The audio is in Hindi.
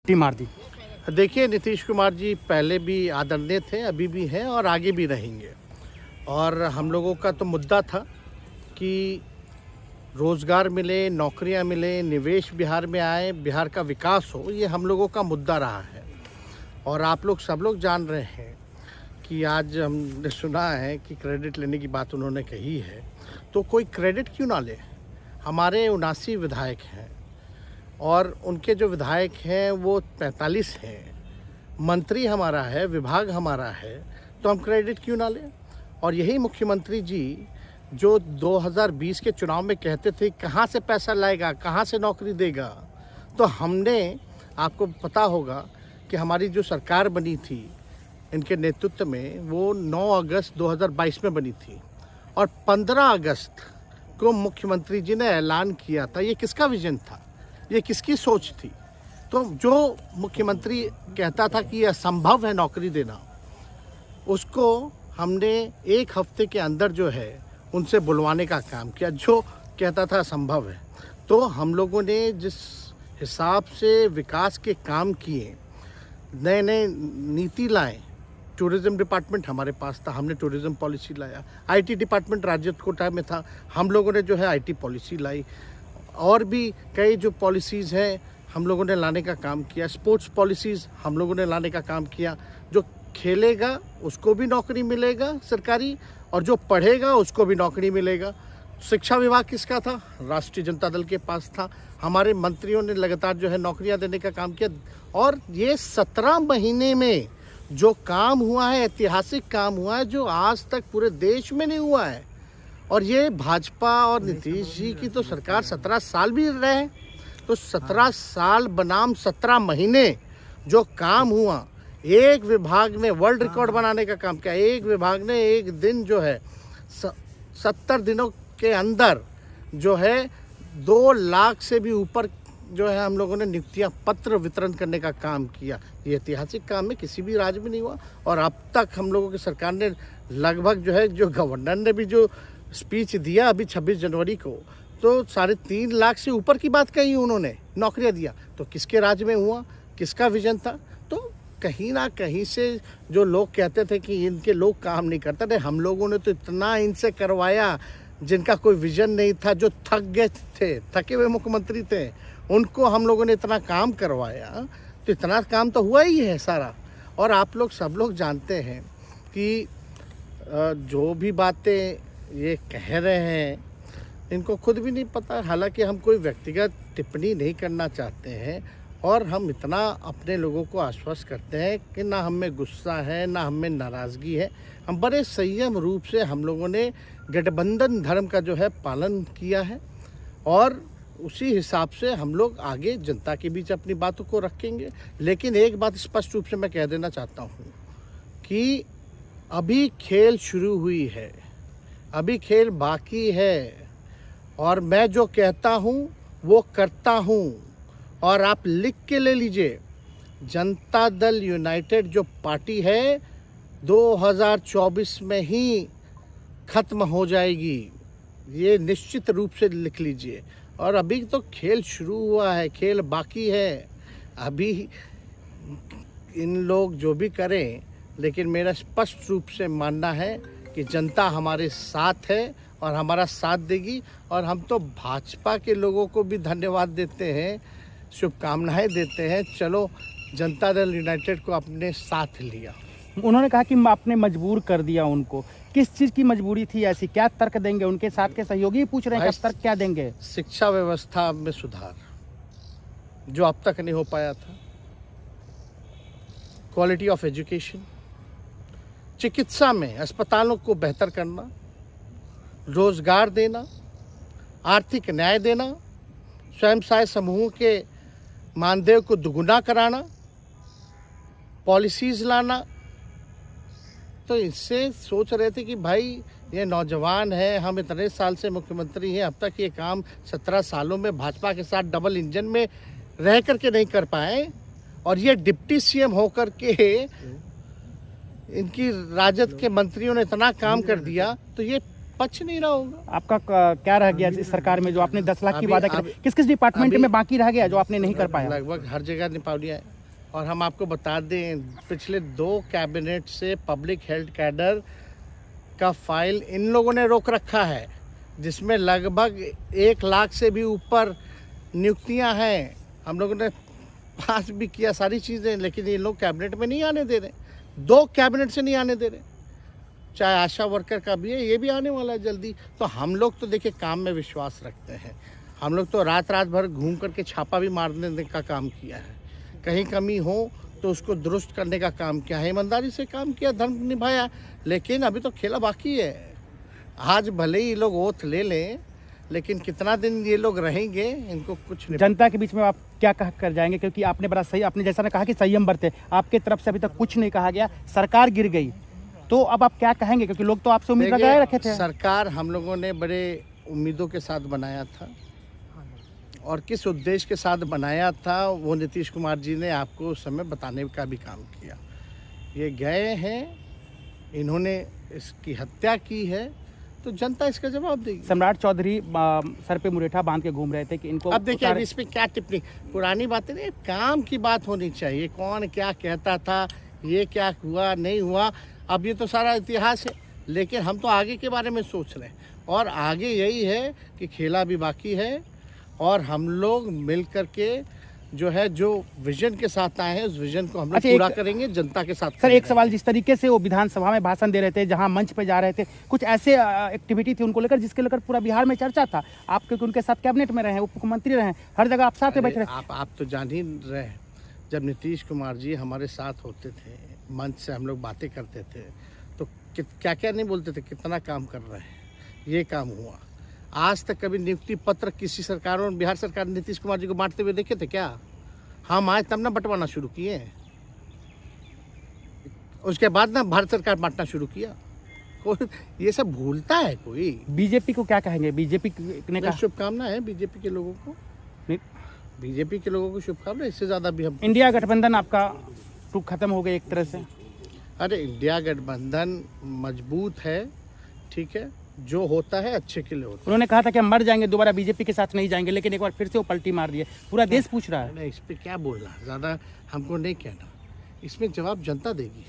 मार दी। देखिए, नीतीश कुमार जी पहले भी आदरणीय थे, अभी भी हैं और आगे भी रहेंगे। और हम लोगों का तो मुद्दा था कि रोज़गार मिले, नौकरियां मिले, निवेश बिहार में आए, बिहार का विकास हो, ये हम लोगों का मुद्दा रहा है। और आप लोग सब लोग जान रहे हैं कि आज हमने सुना है कि क्रेडिट लेने की बात उन्होंने कही है, तो कोई क्रेडिट क्यों ना ले। हमारे 79 विधायक हैं और उनके जो विधायक हैं वो 45 हैं, मंत्री हमारा है, विभाग हमारा है, तो हम क्रेडिट क्यों ना लें। और यही मुख्यमंत्री जी जो 2020 के चुनाव में कहते थे कहाँ से पैसा लाएगा, कहाँ से नौकरी देगा, तो हमने, आपको पता होगा कि हमारी जो सरकार बनी थी इनके नेतृत्व में, वो 9 अगस्त 2022 में बनी थी और 15 अगस्त को मुख्यमंत्री जी ने ऐलान किया था। ये किसका विजन था, ये किसकी सोच थी। तो जो मुख्यमंत्री कहता था कि यह असंभव है नौकरी देना, उसको हमने एक हफ्ते के अंदर जो है उनसे बुलवाने का काम किया, जो कहता था असंभव है। तो हम लोगों ने जिस हिसाब से विकास के काम किए, नए नए नीति लाए, टूरिज़्म डिपार्टमेंट हमारे पास था, हमने टूरिज़्म पॉलिसी लाया। आईटी डिपार्टमेंट राज्य कोटा में था, हम लोगों ने जो है आईटी पॉलिसी लाई। और भी कई जो पॉलिसीज़ हैं हम लोगों ने लाने का काम किया। स्पोर्ट्स पॉलिसीज़ हम लोगों ने लाने का काम किया। जो खेलेगा उसको भी नौकरी मिलेगा सरकारी, और जो पढ़ेगा उसको भी नौकरी मिलेगा। शिक्षा विभाग किसका था, राष्ट्रीय जनता दल के पास था। हमारे मंत्रियों ने लगातार जो है नौकरियां देने का काम किया। और ये 17 महीने में जो काम हुआ है, ऐतिहासिक काम हुआ है, जो आज तक पूरे देश में नहीं हुआ है। और ये भाजपा और नीतीश जी की तो सरकार 17 साल भी रहे, तो 17 साल बनाम 17 महीने जो काम हुआ, एक विभाग ने वर्ल्ड रिकॉर्ड बनाने का काम किया। एक विभाग ने एक दिन जो है 70 दिनों के अंदर जो है 2 लाख से भी ऊपर जो है हम लोगों ने नियुक्तियां पत्र वितरण करने का काम किया। ये ऐतिहासिक काम है, किसी भी राज्य में नहीं हुआ। और अब तक हम लोगों की सरकार ने लगभग जो है, जो गवर्नर ने भी जो स्पीच दिया अभी 26 जनवरी को, तो 3.5 लाख से ऊपर की बात कही उन्होंने, नौकरियां दिया। तो किसके राज्य में हुआ, किसका विजन था। तो कहीं ना कहीं से जो लोग कहते थे कि इनके लोग काम नहीं करते थे, हम लोगों ने तो इतना इनसे करवाया जिनका कोई विजन नहीं था, जो थक गए थे, थके हुए मुख्यमंत्री थे, उनको हम लोगों ने इतना काम करवाया। तो इतना काम तो हुआ ही है सारा। और आप लोग सब लोग जानते हैं कि जो भी बातें ये कह रहे हैं इनको खुद भी नहीं पता। हालांकि हम कोई व्यक्तिगत टिप्पणी नहीं करना चाहते हैं, और हम इतना अपने लोगों को आश्वस्त करते हैं कि ना हम में गुस्सा है, ना हम में नाराज़गी है। हम बड़े संयम रूप से हम लोगों ने गठबंधन धर्म का जो है पालन किया है, और उसी हिसाब से हम लोग आगे जनता के बीच अपनी बातों को रखेंगे। लेकिन एक बात स्पष्ट रूप से मैं कह देना चाहता हूँ कि अभी खेल शुरू हुई है, अभी खेल बाकी है। और मैं जो कहता हूँ वो करता हूँ। और आप लिख के ले लीजिए, जनता दल यूनाइटेड जो पार्टी है 2024 में ही ख़त्म हो जाएगी, ये निश्चित रूप से लिख लीजिए। और अभी तो खेल शुरू हुआ है, खेल बाकी है। अभी इन लोग जो भी करें, लेकिन मेरा स्पष्ट रूप से मानना है कि जनता हमारे साथ है और हमारा साथ देगी। और हम तो भाजपा के लोगों को भी धन्यवाद देते हैं, शुभकामनाएं देते हैं। चलो, जनता दल यूनाइटेड को अपने साथ लिया। उन्होंने कहा कि आपने मजबूर कर दिया उनको। किस चीज़ की मजबूरी थी ऐसी, क्या तर्क देंगे? उनके साथ के सहयोगी पूछ रहे हैं कि तर्क क्या देंगे? शिक्षा व्यवस्था में सुधार जो अब तक नहीं हो पाया था, क्वालिटी ऑफ एजुकेशन, चिकित्सा में अस्पतालों को बेहतर करना, रोजगार देना, आर्थिक न्याय देना, स्वयं सहायता समूह के मानदेय को दुगुना कराना, पॉलिसीज़ लाना। तो इससे सोच रहे थे कि भाई ये नौजवान है, हम इतने साल से मुख्यमंत्री हैं, अब तक ये काम 17 सालों में भाजपा के साथ डबल इंजन में रह करके नहीं कर पाए, और ये डिप्टी सीएम होकर के इनकी राजद के मंत्रियों ने इतना काम कर दिया। तो ये पच नहीं रहा होगा। आपका क्या रह गया इस सरकार में जो आपने 10 लाख की अभी- वादा किया? अभी- किस किस डिपार्टमेंट अभी- में बाकी रह गया जो आपने नहीं कर पाया? लगभग हर जगह निपा लिया है। और हम आपको बता दें, पिछले 2 कैबिनेट से पब्लिक हेल्थ कैडर का फाइल इन लोगों ने रोक रखा है, जिसमें लगभग 1 लाख से भी ऊपर नियुक्तियां हैं। हम लोगों ने पास भी किया सारी चीज़ें, लेकिन ये लोग कैबिनेट में नहीं आने दे रहे। 2 कैबिनेट से नहीं आने दे रहे। चाहे आशा वर्कर का भी है, ये भी आने वाला है जल्दी। तो हम लोग तो देखिए काम में विश्वास रखते हैं। हम लोग तो रात रात भर घूम करके छापा भी मारने का काम किया है। कहीं कमी हो तो उसको दुरुस्त करने का काम किया है, ईमानदारी से काम किया, धर्म निभाया। लेकिन अभी तो खेला बाकी है। आज भले ही ये लोग ओथ ले लें, लेकिन कितना दिन ये लोग रहेंगे, इनको कुछ नहीं। जनता के बीच में आप क्या कह कर जाएंगे? क्योंकि आपने बड़ा सही, आपने जैसा ने कहा कि संयम बरते, आपके तरफ से अभी तक कुछ नहीं कहा गया, सरकार गिर गई, तो अब आप क्या कहेंगे? क्योंकि लोग तो आपसे उम्मीद लगाए रखे थे। सरकार हम लोगों ने बड़े उम्मीदों के साथ बनाया था, और किस उद्देश्य के साथ बनाया था वो नीतीश कुमार जी ने आपको उस समय बताने का भी काम किया। ये गए हैं, इन्होंने इसकी हत्या की है, तो जनता इसका जवाब देगी। सम्राट चौधरी सर पे मुरेठा बांध के घूम रहे थे कि इनको अब देखिए, अब इस पे क्या टिप्पणी, पुरानी बातें नहीं, काम की बात होनी चाहिए। कौन क्या कहता था, ये क्या हुआ नहीं हुआ, अब ये तो सारा इतिहास है। लेकिन हम तो आगे के बारे में सोच रहे हैं, और आगे यही है कि खेला भी बाकी है, और हम लोग मिल करके जो है, जो विजन के साथ आए हैं, उस विजन को हम लोग पूरा करेंगे जनता के साथ। सर एक सवाल, जिस तरीके से वो विधानसभा में भाषण दे रहे थे, जहां मंच पे जा रहे थे, कुछ ऐसे एक्टिविटी थी उनको लेकर जिसके लेकर पूरा बिहार में चर्चा था। आप क्योंकि उनके साथ कैबिनेट में रहे, उप मुख्यमंत्री रहे, हर जगह आप साथ में बैठ रहे। आप तो जान ही रहे हैं, जब नीतीश कुमार जी हमारे साथ होते थे, मंच से हम लोग बातें करते थे, तो क्या क्या नहीं बोलते थे, कितना काम कर रहे हैं, ये काम हुआ। आज तक कभी नियुक्ति पत्र किसी सरकारों, बिहार सरकार ने नीतीश कुमार जी को बांटते हुए देखे थे क्या? हम आए तब ना बंटवाना शुरू किए, उसके बाद ना भारत सरकार बांटना शुरू किया। कोई ये सब भूलता है कोई? बीजेपी को क्या कहेंगे? बीजेपी ने कहा शुभकामना है बीजेपी के लोगों को, बीजेपी के लोगों को शुभकामना। इससे ज्यादा भी हम, इंडिया गठबंधन आपका टूक खत्म हो गया एक तरह से। अरे इंडिया गठबंधन मजबूत है, ठीक है, जो होता है अच्छे के लिए होता है। उन्होंने कहा था कि हम मर जाएंगे, दोबारा बीजेपी के साथ नहीं जाएंगे, लेकिन एक बार फिर से वो पलटी मार दिए। पूरा देश पूछ रहा है। इस पे क्या बोलना, ज़्यादा हमको नहीं कहना, इसमें जवाब जनता देगी।